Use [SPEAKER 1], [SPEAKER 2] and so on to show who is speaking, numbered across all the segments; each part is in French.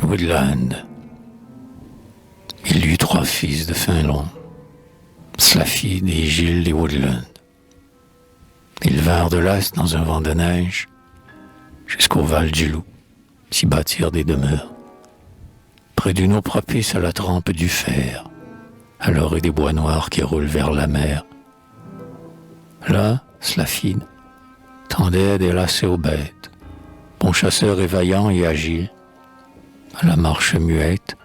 [SPEAKER 1] Woodland. Il eut 3 fils de Finlond, Slafid et Gilles et Woodland. Ils vinrent de l'Est dans un vent de neige jusqu'au Val du Loup, s'y bâtirent des demeures. Près d'une eau propice à la trempe du fer, à l'orée des bois noirs qui roulent vers la mer. Là, Slafid tendait des lacets aux bêtes, bon chasseur et vaillant et agile, à la marche muette.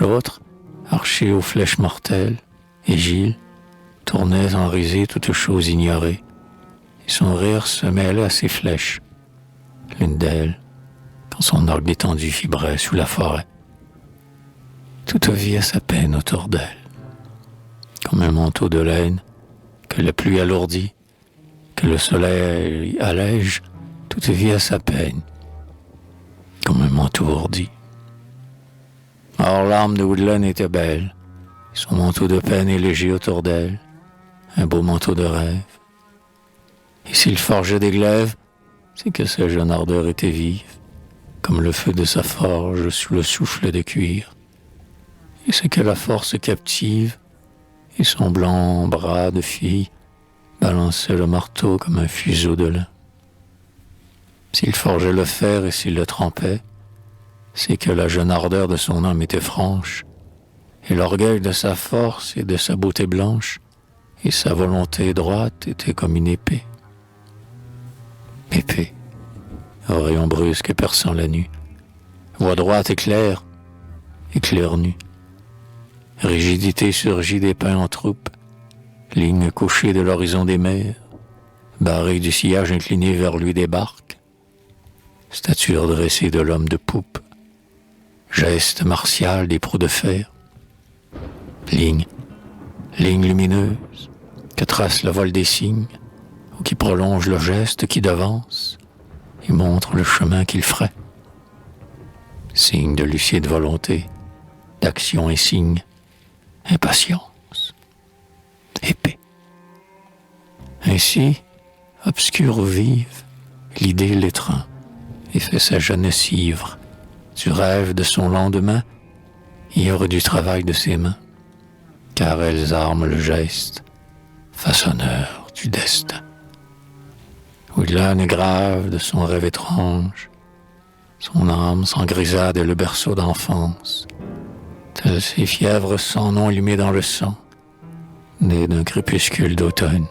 [SPEAKER 1] L'autre, arché aux flèches mortelles, et Gilles tournait en risée toute chose ignorée, et son rire se mêlait à ses flèches, l'une d'elles, quand son arc détendu vibrait sous la forêt. Toute vie a sa peine autour d'elle, comme un manteau de laine que la pluie alourdit, que le soleil allège. Toute vie a sa peine, comme un manteau ourdi. Or l'âme de Woodland était belle, son manteau de peine est léger autour d'elle, un beau manteau de rêve. Et s'il forgeait des glaives, c'est que sa jeune ardeur était vive, comme le feu de sa forge sous le souffle de cuir. Et c'est que la force captive et son blanc bras de fille balançait le marteau comme un fuseau de lin. S'il forgeait le fer et s'il le trempait, c'est que la jeune ardeur de son âme était franche, et l'orgueil de sa force et de sa beauté blanche, et sa volonté droite était comme une épée. Épée, au rayon brusque perçant la nuit, voix droite éclair nue. Rigidité surgit des pins en troupe, ligne couchée de l'horizon des mers, barrée du sillage incliné vers lui des barques, stature dressée de l'homme de poupe, geste martial des proues de fer, ligne lumineuse que trace le vol des cygnes, ou qui prolonge le geste qui devance et montre le chemin qu'il ferait. Signe de lucide volonté, d'action et signe, impatience, épée. Ainsi, obscure ou vive, l'idée l'étreint et fait sa jeunesse ivre du rêve de son lendemain, ivre du travail de ses mains, car elles arment le geste, façonneur du destin. Woodland est grave de son rêve étrange, son âme s'engrisade et le berceau d'enfance, telles ces fièvres sans nom allumées dans le sang, nées d'un crépuscule d'automne,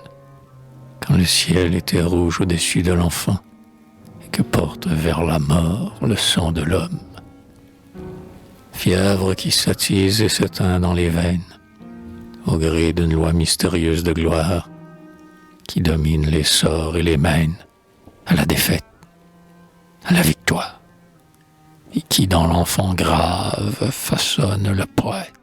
[SPEAKER 1] quand le ciel était rouge au-dessus de l'enfant, et que porte vers la mort le sang de l'homme. Fièvre qui s'attise et s'éteint dans les veines, au gré d'une loi mystérieuse de gloire, qui domine les sorts et les mène à la défaite, à la victoire, et qui dans l'enfant grave façonne le poète.